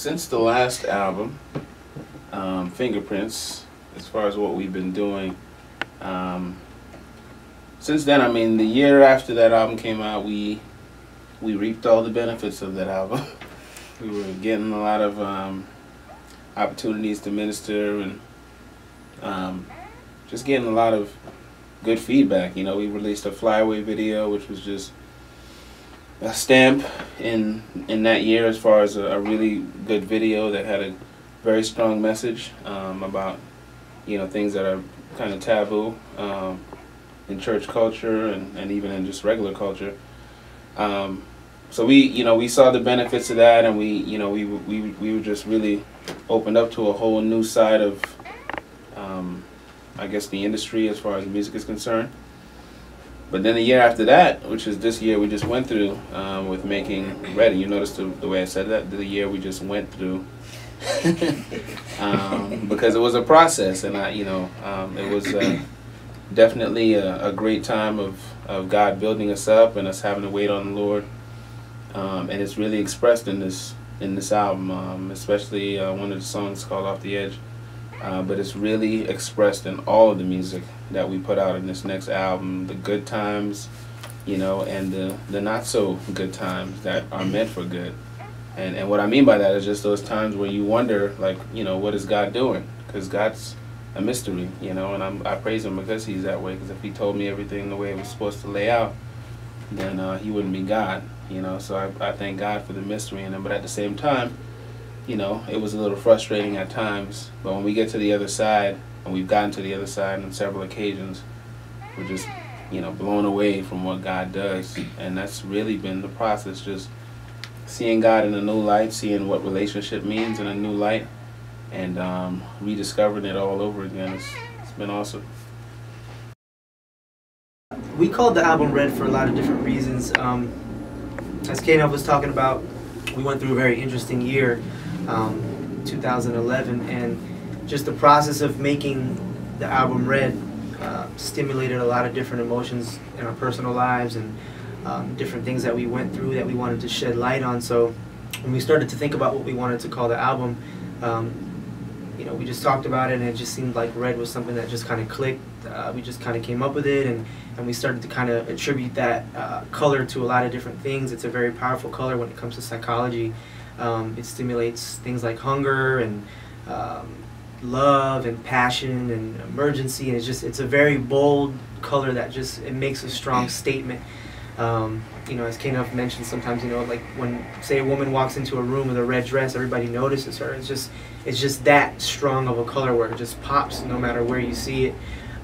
Since the last album, Fingerprints, as far as what we've been doing, since then, I mean, the year after that album came out, we reaped all the benefits of that album. We were getting a lot of opportunities to minister and just getting a lot of good feedback. You know, we released a flyaway video, which was just a stamp in that year as far as a really good video that had a very strong message about, you know, things that are kind of taboo in church culture and even in just regular culture. So we saw the benefits of that, and we were just really opened up to a whole new side of, I guess, the industry as far as music is concerned. But then the year after that, which is this year we just went through with making Ready, you noticed the way I said that, the year we just went through, because it was a process, and it was definitely a great time of God building us up and us having to wait on the Lord. And it's really expressed in this album, especially one of the songs called Off the Edge. But it's really expressed in all of the music that we put out in this next album, the good times, you know, and the not so good times that are meant for good. And what I mean by that is just those times where you wonder, like, you know, what is God doing? Because God's a mystery, you know, and I praise Him because He's that way. Because if He told me everything the way it was supposed to lay out, then He wouldn't be God, you know. So I thank God for the mystery in Him. But at the same time, you know, it was a little frustrating at times. But when we get to the other side, and we've gotten to the other side on several occasions, we're just, you know, blown away from what God does. And that's really been the process, just seeing God in a new light, seeing what relationship means in a new light, and rediscovering it all over again. It's been awesome. We called the album Red for a lot of different reasons. As K-Nub was talking about, we went through a very interesting year, 2011, and just the process of making the album Red stimulated a lot of different emotions in our personal lives and different things that we went through that we wanted to shed light on. So when we started to think about what we wanted to call the album, you know, we just talked about it, and it just seemed like Red was something that just kind of clicked. We just kind of came up with it, and we started to kind of attribute that color to a lot of different things. It's a very powerful color when it comes to psychology. It stimulates things like hunger and love and passion and emergency, and it's a very bold color that it makes a strong statement. You know, as K-Nub mentioned, sometimes, you know, like when, say, a woman walks into a room with a red dress, everybody notices her. It's just that strong of a color where it just pops no matter where you see it.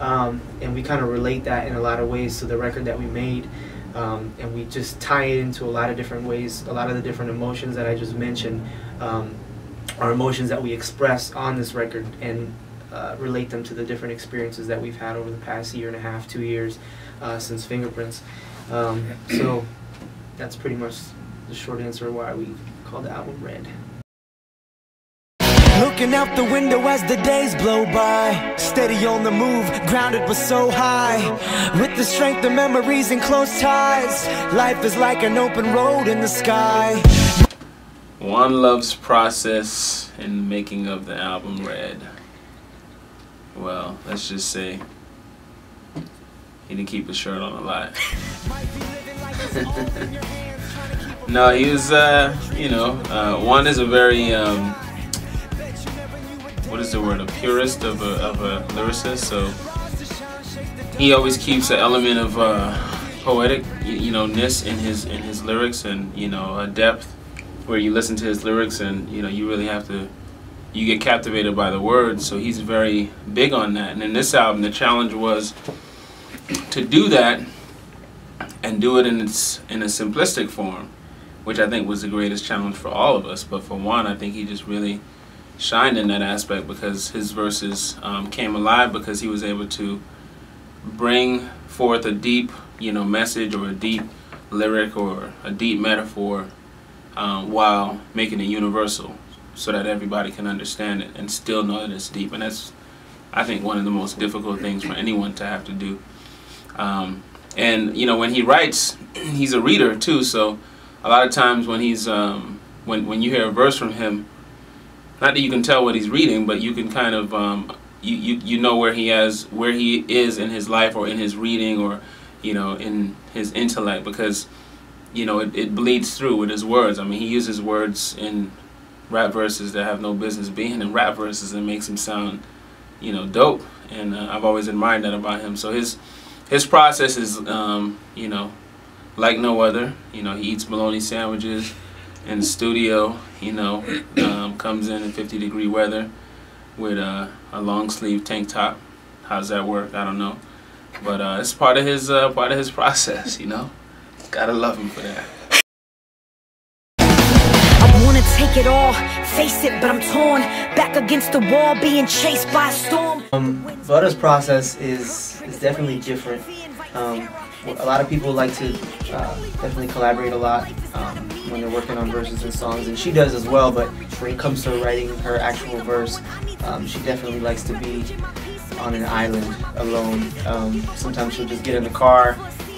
And we kind of relate that in a lot of ways to the record that we made. And we just tie it into a lot of different ways. A lot of the different emotions that I just mentioned are emotions that we express on this record, and relate them to the different experiences that we've had over the past year and a half, 2 years since Fingerprints. So that's pretty much the short answer why we called the album Red. Looking out the window as the days blow by, steady on the move, grounded but so high. With the strength of memories and close ties, life is like an open road in the sky. One love's process in the making of the album Red. Well, let's just say he didn't keep his shirt on a lot. No, he was, you know, one is a very, what is the word, a purist of a lyricist, so he always keeps an element of poetic, you know, ness in his lyrics, and, you know, a depth where you listen to his lyrics and, you know, you really have to, you get captivated by the words. So he's very big on that. And in this album, the challenge was to do that and do it in a simplistic form, which I think was the greatest challenge for all of us. But for Juan, I think he just really shined in that aspect, because his verses came alive, because he was able to bring forth a deep, you know, message, or a deep lyric, or a deep metaphor, while making it universal, so that everybody can understand it and still know that it's deep. And that's, I think, one of the most difficult things for anyone to have to do. And, you know, when he writes, he's a reader too, so a lot of times when he's when you hear a verse from him, not that you can tell what he's reading, but you can kind of you know where he is in his life, or in his reading, or in his intellect, because it bleeds through with his words. I mean, he uses words in rap verses that have no business being in rap verses, and makes him sound dope. And I've always admired that about him. So his process is like no other. He eats bologna sandwiches in the studio. Comes in 50-degree weather with a long sleeve tank top. How does that work? I don't know, but it's part of his process. Gotta love him for that. I wanna take it all, face it, but I'm torn back against the wall, being chased by a storm. Butter's process is definitely different. A lot of people like to definitely collaborate a lot when they're working on verses and songs, and she does as well, but when it comes to writing her actual verse, she definitely likes to be on an island alone. Sometimes she'll just get in the car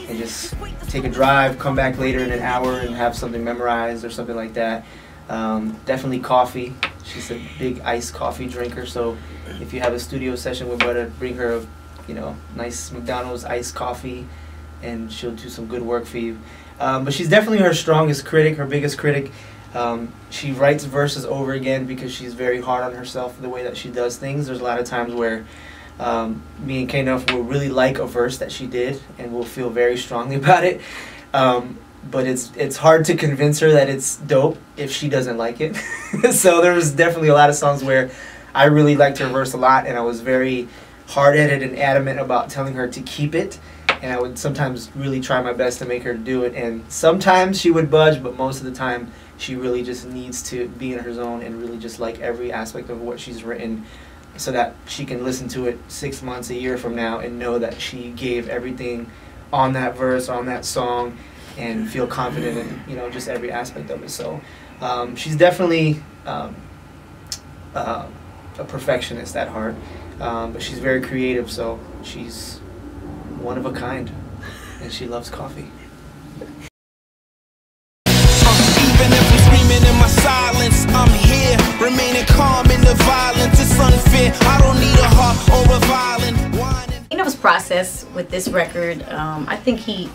and just take a drive, come back later in an hour and have something memorized or something like that. Definitely coffee. She's a big iced coffee drinker, so if you have a studio session with Butter, bring her a nice McDonald's iced coffee, and she'll do some good work for you. But she's definitely her strongest critic, her biggest critic. She writes verses over again because she's very hard on herself the way that she does things. There's a lot of times where me and K-Nuff will really like a verse that she did, and we'll feel very strongly about it. But it's hard to convince her that it's dope if she doesn't like it. So there's definitely a lot of songs where I really liked her verse a lot, and I was very hard-headed and adamant about telling her to keep it. And I would sometimes really try my best to make her do it, and sometimes she would budge, but most of the time she really just needs to be in her zone and really just like every aspect of what she's written, so that she can listen to it 6 months, a year from now, and know that she gave everything on that verse, on that song, and feel confident in just every aspect of it. So she's definitely a perfectionist at heart, but she's very creative, so she's one of a kind, and she loves coffee. Even if I'm screaming in my silence, I'm here, remaining calm in the violence. It's unfair. I don't need a heart or a violin. His process with this record, I think he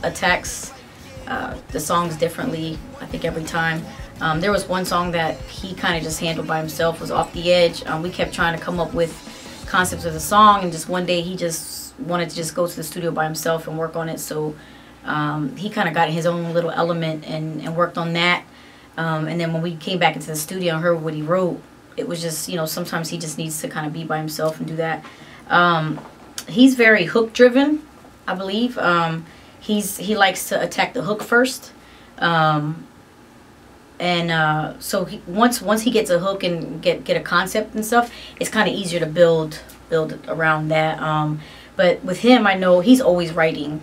attacks the songs differently. I think every time. There was one song that he kind of just handled by himself, was Off the Edge. We kept trying to come up with concepts of the song, and just one day he just wanted to just go to the studio by himself and work on it. So he kind of got his own little element and worked on that. And then when we came back into the studio and heard what he wrote, it was just, sometimes he just needs to kind of be by himself and do that. He's very hook driven, I believe. He likes to attack the hook first. So once he gets a hook and get a concept and stuff, it's kind of easier to build around that. But with him, I know he's always writing.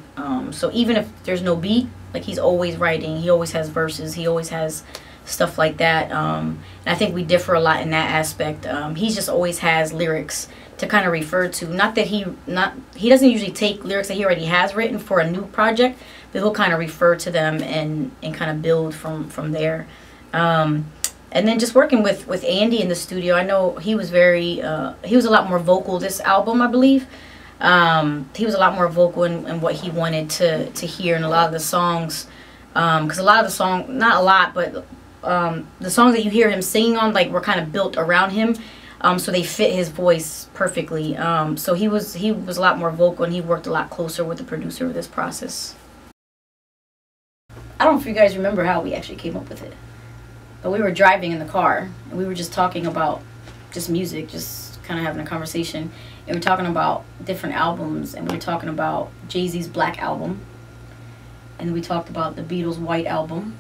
So even if there's no beat, like, he's always writing. He always has verses. He always has stuff like that. And I think we differ a lot in that aspect. He just always has lyrics to kind of refer to. Not that he doesn't usually take lyrics that he already has written for a new project, but he'll kind of refer to them and kind of build from there. And then just working with Andy in the studio, I know he was he was a lot more vocal this album, I believe. He was a lot more vocal in what he wanted to hear in a lot of the songs, because a lot of the songs, not a lot, but the songs that you hear him singing on, like, were kind of built around him, so they fit his voice perfectly. So he was a lot more vocal, and he worked a lot closer with the producer of this process. I don't know if you guys remember how we actually came up with it, but we were driving in the car and we were just talking about just music, just kind of having a conversation. And we're talking about different albums, and we were talking about Jay-Z's Black Album, and we talked about the Beatles' White Album,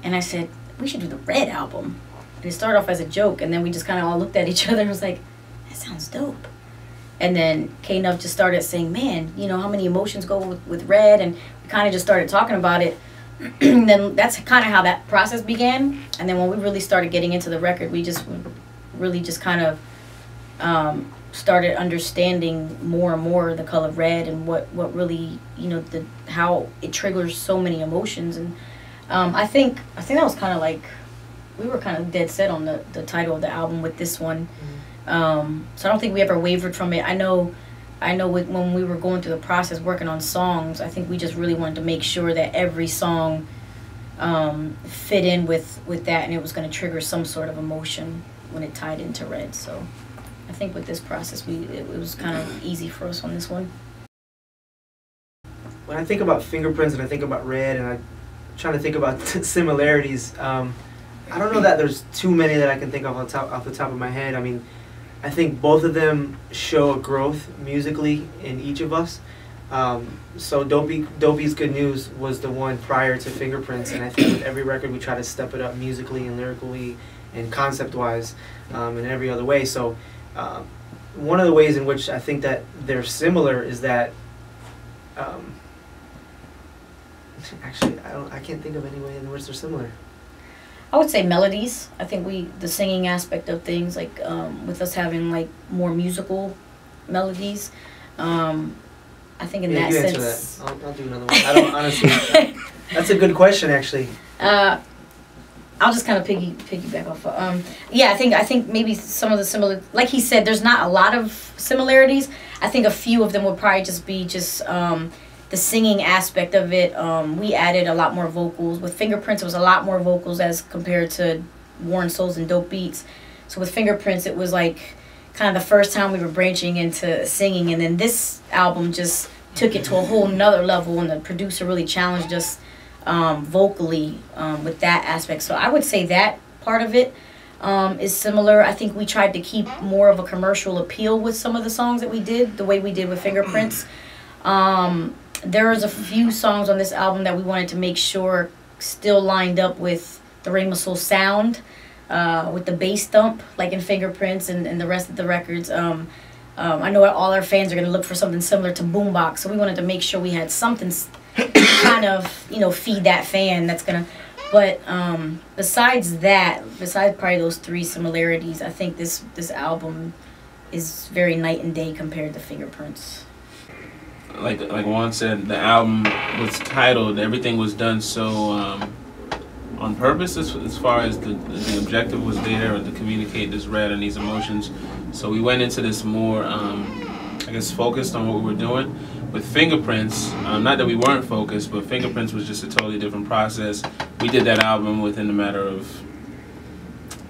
and I said, we should do the Red Album. And it started off as a joke, and then we just kind of all looked at each other and was like, that sounds dope. And then K-Nuff just started saying, man, how many emotions go with Red, and we kind of just started talking about it. And then that's kind of how that process began. And then when we really started getting into the record, we just really just kind of started understanding more and more the color red, and what really, how it triggers so many emotions. And I think that was kind of like kind of dead set on the title of the album with this one. So I don't think we ever wavered from it. I know when we were going through the process working on songs, I think we just really wanted to make sure that every song fit in with that, and it was going to trigger some sort of emotion when it tied into Red. So I think with this process, it was kind of easy for us on this one. When I think about Fingerprints and I think about Red, and I'm trying to think about similarities, I don't know that there's too many that I can think of off the top of my head. I mean, I think both of them show a growth musically in each of us. So Dopey's Good News was the one prior to Fingerprints, and I think with every record we try to step it up musically and lyrically and concept-wise, in every other way. So one of the ways in which I think that they're similar is that actually I can't think of any way in which they're similar. I would say melodies. I think the singing aspect of things, like with us having like more musical melodies. I think in that you sense. Answer that. I'll do another one. I don't honestly. That's a good question, actually. I'll just kind of piggyback off. Yeah, I think maybe some of the similar, like he said, there's not a lot of similarities. I think a few of them would probably just be the singing aspect of it. We added a lot more vocals. With Fingerprints, it was a lot more vocals as compared to Worn Souls and Dope Beats. So with Fingerprints, it was like kind of the first time we were branching into singing, and then this album just took it to a whole nother level, and the producer really challenged us vocally with that aspect. So I would say that part of it is similar. I think we tried to keep more of a commercial appeal with some of the songs that we did, the way we did with Fingerprints. There was a few songs on this album that we wanted to make sure still lined up with the Rhemasoul sound, with the bass thump, like in Fingerprints and the rest of the records. I know all our fans are going to look for something similar to Boombox, so we wanted to make sure we had something kind of, feed that fan that's going to... But besides probably those three similarities, I think this album is very night and day compared to Fingerprints. Like Juan said, the album was titled, everything was done so on purpose as far as the objective was there, to communicate this Red and these emotions. So we went into this more, focused on what we were doing. With Fingerprints, not that we weren't focused, but Fingerprints was just a totally different process. We did that album within a matter of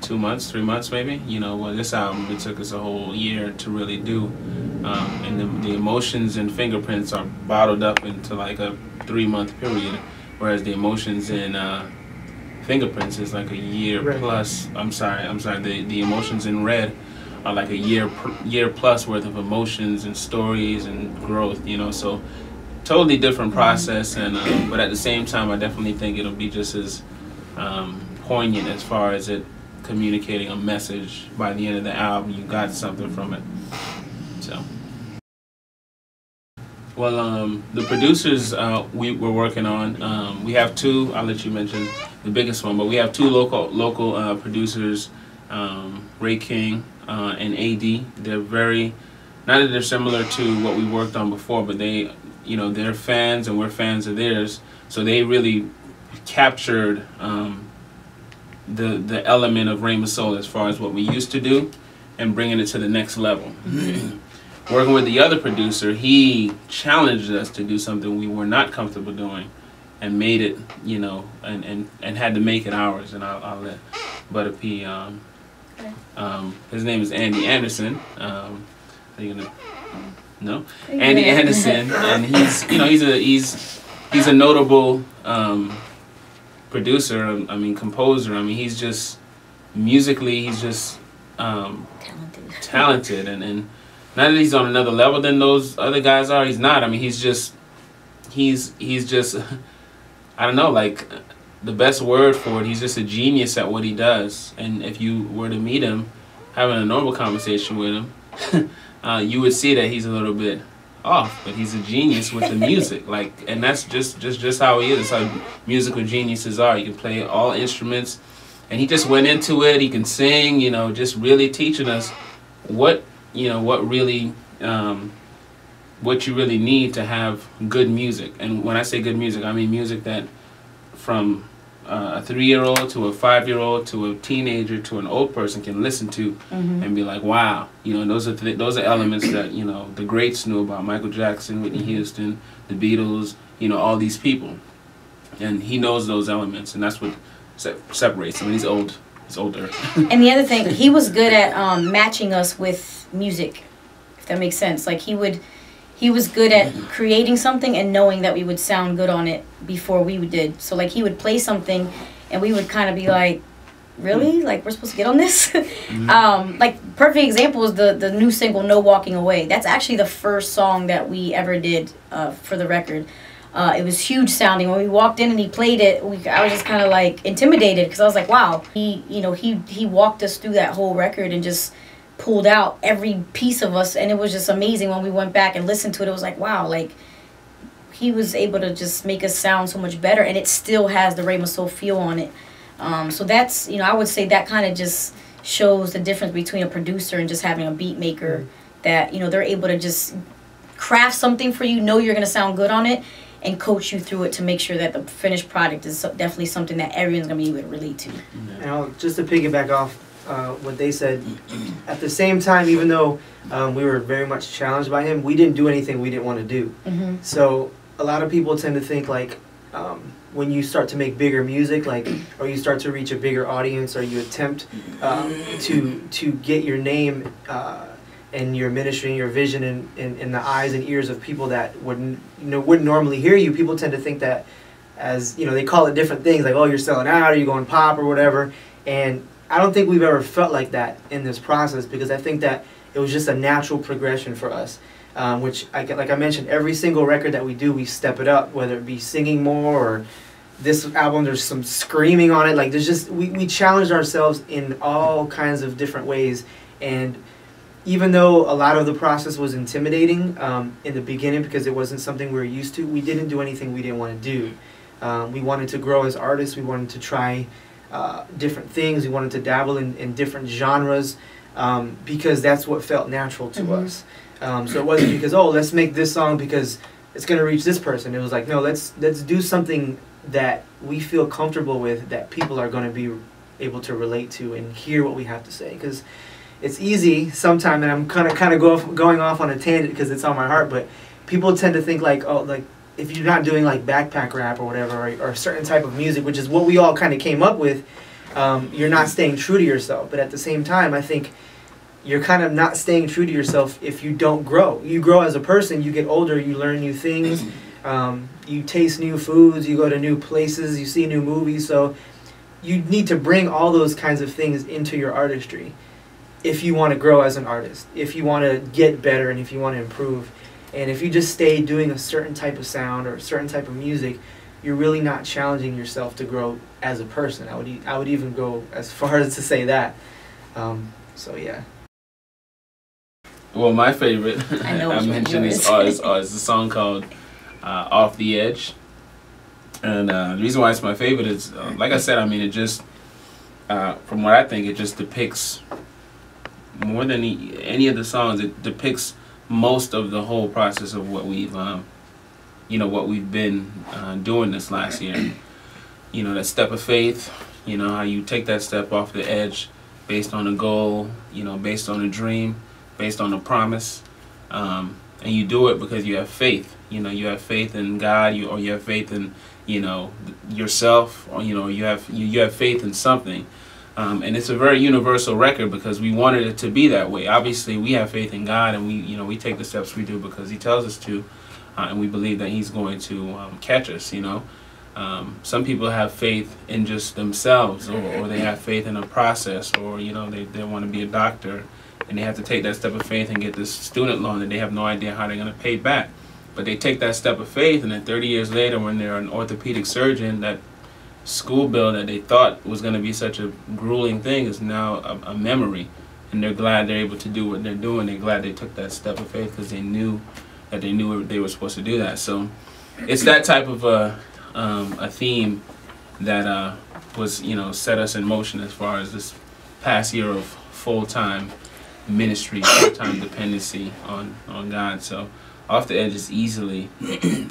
2 months, 3 months maybe. Well, this album, it took us a whole year to really do. And the emotions in Fingerprints are bottled up into like a 3-month period, whereas the emotions in Fingerprints is like a year plus. I'm sorry. The emotions in Red are like a year plus worth of emotions and stories and growth. So totally different process. And but at the same time, I definitely think it'll be just as poignant as far as it communicating a message. By the end of the album, you got something from it. So. Well, the producers we were working on, we have two. I'll let you mention the biggest one, but we have two local producers, Ray King and AD. They're very, not that they're similar to what we worked on before, but they, they're fans and we're fans of theirs. So they really captured the element of Rhemasoul as far as what we used to do, and bringing it to the next level. Working with the other producer, he challenged us to do something we were not comfortable doing, and made it, and had to make it ours. And I'll let Butter P. His name is Andy Anderson. Are you gonna? No, Andy Anderson, and he's a notable producer. Composer. He's just musically, he's just talented, and not that he's on another level than those other guys are. He's not. He's just, I don't know, like the best word for it. He's just a genius at what he does. And if you were to meet him, having a normal conversation with him, you would see that he's a little bit off. But he's a genius with the music. And that's just how he is. That's how musical geniuses are. You can play all instruments, and he just went into it. He can sing. Just really teaching us what really, what you really need to have good music. And when I say good music, I mean music that from a 3-year-old to a 5-year-old to a teenager to an old person can listen to and be like, wow, you know, those are elements that, you know, the greats knew about: Michael Jackson, Whitney Houston, the Beatles, you know, all these people. And he knows those elements, and that's what separates him. He's old. He's older. And the other thing, he was good at matching us with music, if that makes sense. Like he was good at creating something and knowing that we would sound good on it before we did. So like he would play something and we would kind of be like, really? Like we're supposed to get on this? Like perfect example is the new single, No Walking Away. That's actually the first song that we ever did for the record. It was huge sounding. When we walked in and he played it, I was just kind of like intimidated because I was like, wow. He walked us through that whole record and just pulled out every piece of us, and it was just amazing. When we went back and listened to it, it was like, wow, like he was able to just make us sound so much better, and it still has the Rhemasoul feel on it. So that's, you know, I would say that kind of just shows the difference between a producer and just having a beat maker, that, you know, they're able to just craft something for you, know you're going to sound good on it, and coach you through it to make sure that the finished product is definitely something that everyone's going to be able to relate to. Now, just to piggyback off what they said, at the same time, even though we were very much challenged by him, we didn't do anything we didn't want to do. So a lot of people tend to think like when you start to make bigger music, like, or you start to reach a bigger audience, or you attempt to get your name and your ministry and your vision in the eyes and ears of people that wouldn't normally hear you, people tend to think that, as you know, they call it different things, like, oh, you're selling out, or you're going pop or whatever. And I don't think we've ever felt like that in this process, because I think that it was just a natural progression for us, which, like I mentioned, every single record that we do, we step it up, whether it be singing more, or this album, there's some screaming on it. Like, there's just, we challenged ourselves in all kinds of different ways. And even though a lot of the process was intimidating in the beginning, because it wasn't something we were used to, we didn't do anything we didn't want to do. We wanted to grow as artists. We wanted to try different things. We wanted to dabble in different genres because that's what felt natural to us. So it wasn't because, oh, let's make this song because it's going to reach this person. It was like, no, let's do something that we feel comfortable with, that people are going to be able to relate to and hear what we have to say. Because it's easy sometimes, and I'm kind of going off on a tangent because it's on my heart, but people tend to think like, oh, like, if you're not doing like backpack rap or whatever, or a certain type of music, which is what we all kind of came up with, you're not staying true to yourself. But at the same time, I think you're kind of not staying true to yourself if you don't grow. You grow as a person, you get older, you learn new things, you taste new foods, you go to new places, you see new movies. So you need to bring all those kinds of things into your artistry if you want to grow as an artist, if you want to get better, and if you want to improve. And if you just stay doing a certain type of sound or a certain type of music, you're really not challenging yourself to grow as a person. I would even go as far as to say that. So yeah. Well, my favorite I mentioned is a song called "Off the Edge," and the reason why it's my favorite is, like I said, I mean, it just, from what I think, it just depicts more than any of the songs. It depicts most of the whole process of what we've, what we've been doing this last year. You know, that step of faith. You know, how you take that step off the edge, based on a goal. You know, based on a dream, based on a promise, and you do it because you have faith. You know, you have faith in God, or you have faith in, yourself, or you have faith in something. And it's a very universal record because we wanted it to be that way. Obviously, we have faith in God, and we take the steps we do because He tells us to, and we believe that He's going to catch us. Some people have faith in just themselves, or they have faith in a process, or they want to be a doctor, and they have to take that step of faith and get this student loan that they have no idea how they're going to pay back. But they take that step of faith, and then 30 years later, when they're an orthopedic surgeon, that school bill that they thought was going to be such a grueling thing is now a memory, and they're glad they're able to do what they're doing. They're glad they took that step of faith because they knew they were supposed to do that. So it's that type of a theme that was set us in motion as far as this past year of full-time ministry, full-time dependency on God. So Off the Edge is easily,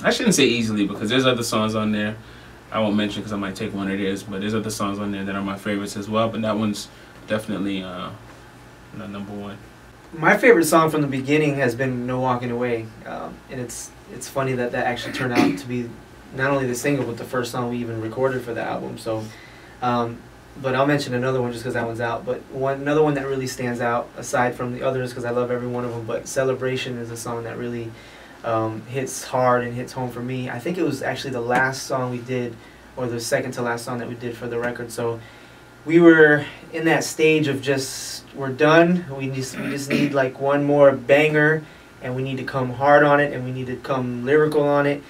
I shouldn't say easily, because there's other songs on there I won't mention because I might take one of theirs, but there's other songs on there that are my favorites as well. But that one's definitely number one. My favorite song from the beginning has been "No Walking Away," and it's funny that that actually turned out to be not only the single but the first song we even recorded for the album. So, but I'll mention another one just because that one's out. But another one that really stands out aside from the others, because I love every one of them. But "Celebration" is a song that really hits hard and hits home for me. I think it was actually the last song we did, or the second to last song that we did for the record. So we were in that stage of just, we're done. We just need like one more banger, and we need to come hard on it, and we need to come lyrical on it.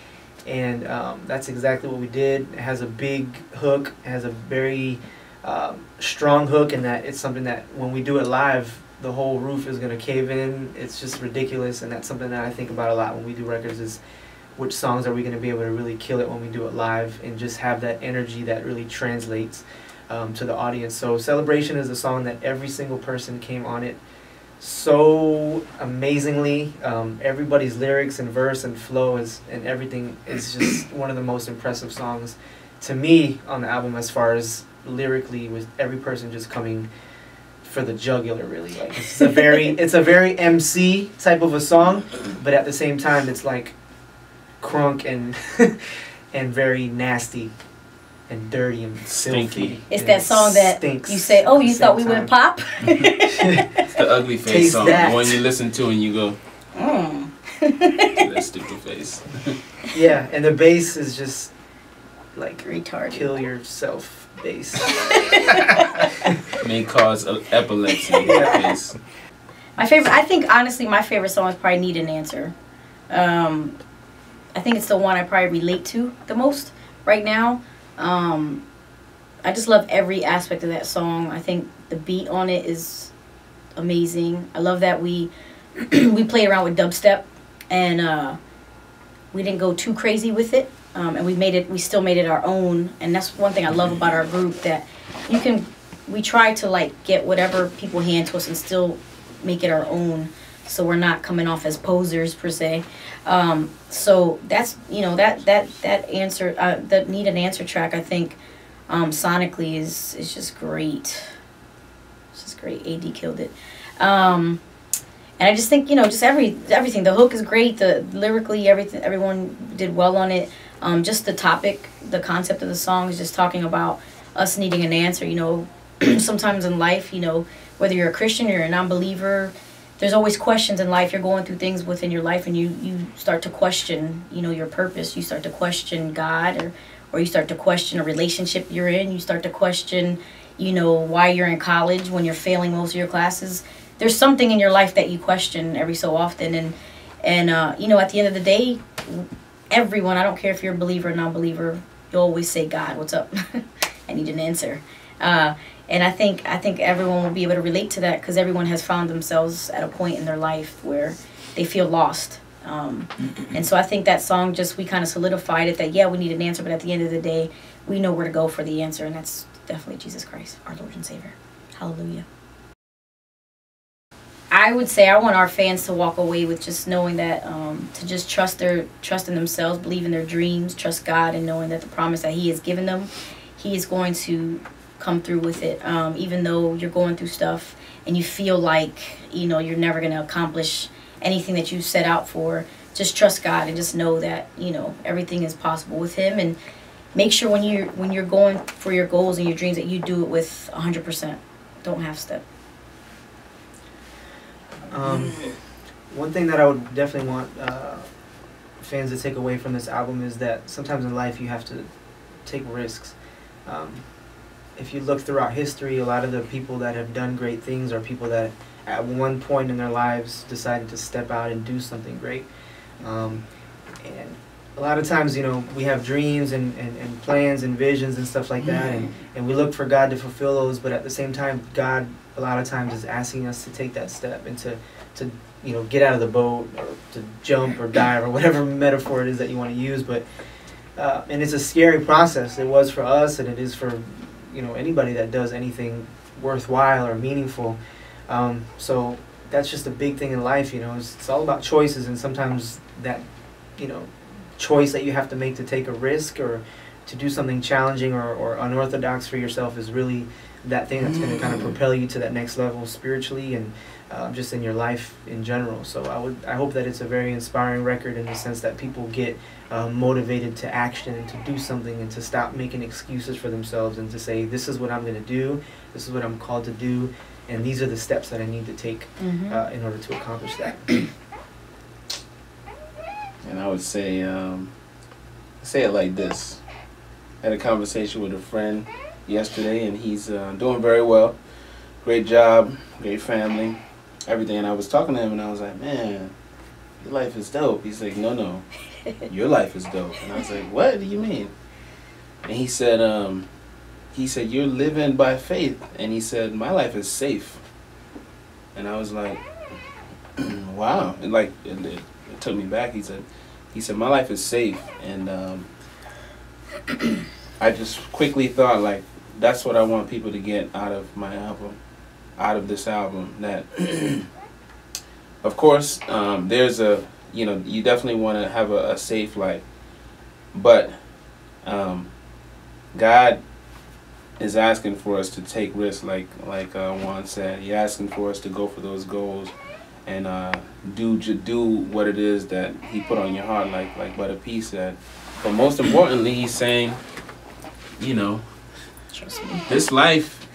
And that's exactly what we did. It has a big hook. It has a very strong hook, in that it's something that when we do it live, the whole roof is going to cave in. It's just ridiculous, and that's something that I think about a lot when we do records, is which songs are we going to be able to really kill it when we do it live, and just have that energy that really translates to the audience. So "Celebration" is a song that every single person came on it so amazingly. Everybody's lyrics and verse and flow and everything is just one of the most impressive songs to me on the album, as far as lyrically, with every person just coming for the jugular, really. Like, it's a very MC type of a song, but at the same time it's like crunk and and very nasty and dirty and Stinky. filthy. It's that song that you say, "Oh, you thought we went pop?" It's the ugly face Taste song, that. the one you listen to and you go, that stupid face. Yeah, and the bass is just like Retarded. kill yourself bass. May cause epilepsy. Face. My favorite, I think honestly, my favorite song is probably "Need an Answer." I think it's the one I probably relate to the most right now. I just love every aspect of that song. I think the beat on it is amazing. I love that we we played around with dubstep, and we didn't go too crazy with it. And we still made it our own. And that's one thing I love about our group, that we try to like get whatever people hand to us and still make it our own, so we're not coming off as posers per se. So that's, that answer, the "Need an Answer" track, I think sonically is just great. It's just great. AD killed it. And I just think, just everything. The hook is great. The lyrically, everyone did well on it. Just the topic, the concept of the song is just talking about us needing an answer. Sometimes in life, whether you're a Christian or you're a non-believer, there's always questions in life. You're going through things within your life, and you start to question, your purpose. You start to question God, or you start to question a relationship you're in. You start to question, why you're in college when you're failing most of your classes. There's something in your life that you question every so often, and at the end of the day, everyone, I don't care if you're a believer or non-believer, you always say, "God, what's up?" I need an answer. And I think everyone will be able to relate to that, because everyone has found themselves at a point in their life where they feel lost. And so I think that song, we kind of solidified it, that, yeah, we need an answer, but at the end of the day, we know where to go for the answer, and that's definitely Jesus Christ, our Lord and Savior. Hallelujah. I would say I want our fans to walk away with just knowing that, to just trust in themselves, believe in their dreams, trust God, and knowing that the promise that He has given them, He is going to come through with it. Even though you're going through stuff and you feel like, you're never going to accomplish anything that you set out for, just trust God and just know that, everything is possible with Him. And make sure when you're going for your goals and your dreams that you do it with 100%. Don't half step. One thing that I would definitely want fans to take away from this album is that sometimes in life you have to take risks. If you look throughout history, a lot of the people that have done great things are people that at one point in their lives decided to step out and do something great. And a lot of times, we have dreams and plans and visions and stuff like that, and we look for God to fulfill those, but at the same time, God a lot of times is asking us to take that step and to get out of the boat, or to jump or dive, or whatever metaphor it is that you want to use. But and it's a scary process. It was for us, and it is for anybody that does anything worthwhile or meaningful. So that's just a big thing in life. It's all about choices, and sometimes that choice that you have to make to take a risk or to do something challenging or unorthodox for yourself is really that thing that's going to kind of propel you to that next level spiritually and just in your life in general. So I hope that it's a very inspiring record in the sense that people get motivated to action and to do something and to stop making excuses for themselves and to say, this is what I'm going to do, this is what I'm called to do, and these are the steps that I need to take in order to accomplish that. And I would say it like this. I had a conversation with a friend yesterday, and he's doing very well. Great job, great family, everything. And I was talking to him, and I was like, man, your life is dope. He's like, no, your life is dope. And I was like, what do you mean? And he said, you're living by faith. And he said, my life is safe. And I was like, wow. And like, it took me back. He said, my life is safe. And I just quickly thought, like, that's what I want people to get out of my album, out of this album. That, of course, there's you definitely want to have a safe life, but God is asking for us to take risks, like Juan said. He's asking for us to go for those goals and do what it is that He put on your heart, like Brother P said. But most importantly, He's saying, Trust me. this life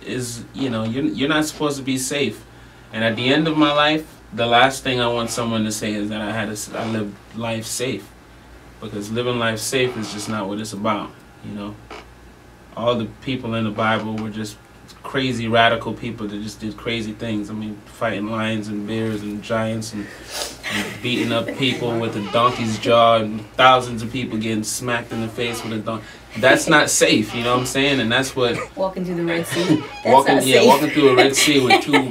is, you're not supposed to be safe. And at the end of my life, the last thing I want someone to say is that I lived life safe. Because living life safe is just not what it's about, All the people in the Bible were just crazy, radical people that just did crazy things. I mean, fighting lions and bears and giants and beating up people with a donkey's jaw and thousands of people getting smacked in the face with a donkey. That's not safe, you know what I'm saying? And that's what... Walking through the Red Sea. That's not safe. Walking through a Red Sea with two,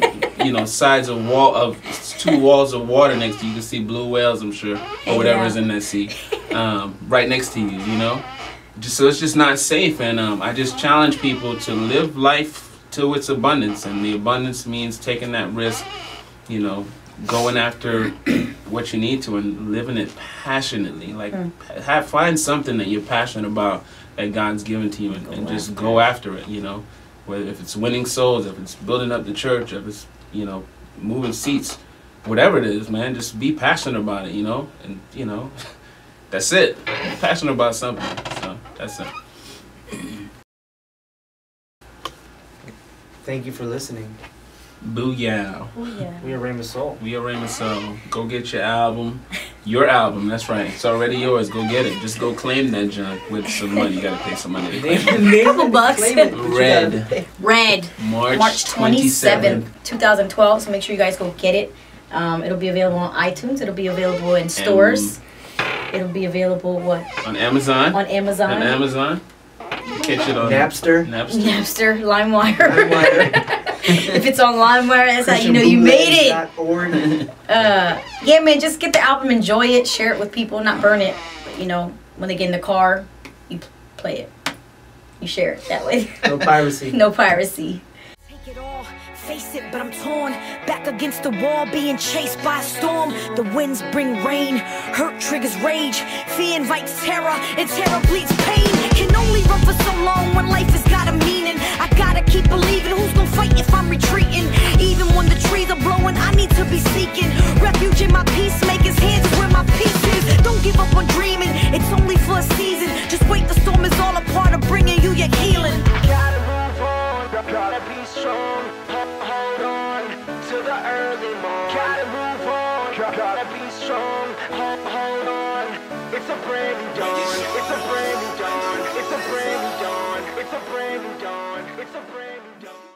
two walls of water next to you. You can see blue whales, I'm sure, or whatever is in that sea, right next to you, So it's just not safe. And I just challenge people to live life to its abundance. And the abundance means taking that risk, going after what you need to and living it passionately. Like, find something that you're passionate about that God's given to you and just go after it, Whether if it's winning souls, if it's building up the church, if it's, moving seats, whatever it is, man, just be passionate about it, And, that's it. Be passionate about something. So that's it. Thank you for listening. Booyah. We are Rhemasoul. We are Rhemasoul. Go get your album. Your album, that's right. It's already yours. Go get it. Just go claim that junk with some money. You gotta pay some money. Couple bucks. Red. March 27th, 2012. So make sure you guys go get it. It'll be available on iTunes. It'll be available in stores. It'll be available on Amazon. On Amazon. On Amazon. You catch it on Napster, LimeWire. If it's on LimeWire, that's how you know you made it. Yeah, man, just get the album, enjoy it, share it with people, not burn it. But, when they get in the car, you play it. You share it that way. No piracy. No piracy. Take it all, face it, but I'm torn. Back against the wall, being chased by a storm. The winds bring rain, hurt triggers rage. Fear invites terror, and terror bleeds pain. Can only run for so long when life has got a meaning. I gotta keep believing. Who's gonna fight if I'm retreating? Even when the trees are blowing, I need to be seeking refuge in my peacemakers. Hands is where my peace is. Don't give up on dreaming. It's only for a season. Just wait, the storm is all a part of bringing you your healing. Gotta move on, gotta be strong. Hold on to the early morning. Gotta move on, gotta be strong. Hold on. It's a brand new dawn. It's a brand new dawn. It's a brand new dawn. It's a brand new dawn. It's a brand new dawn.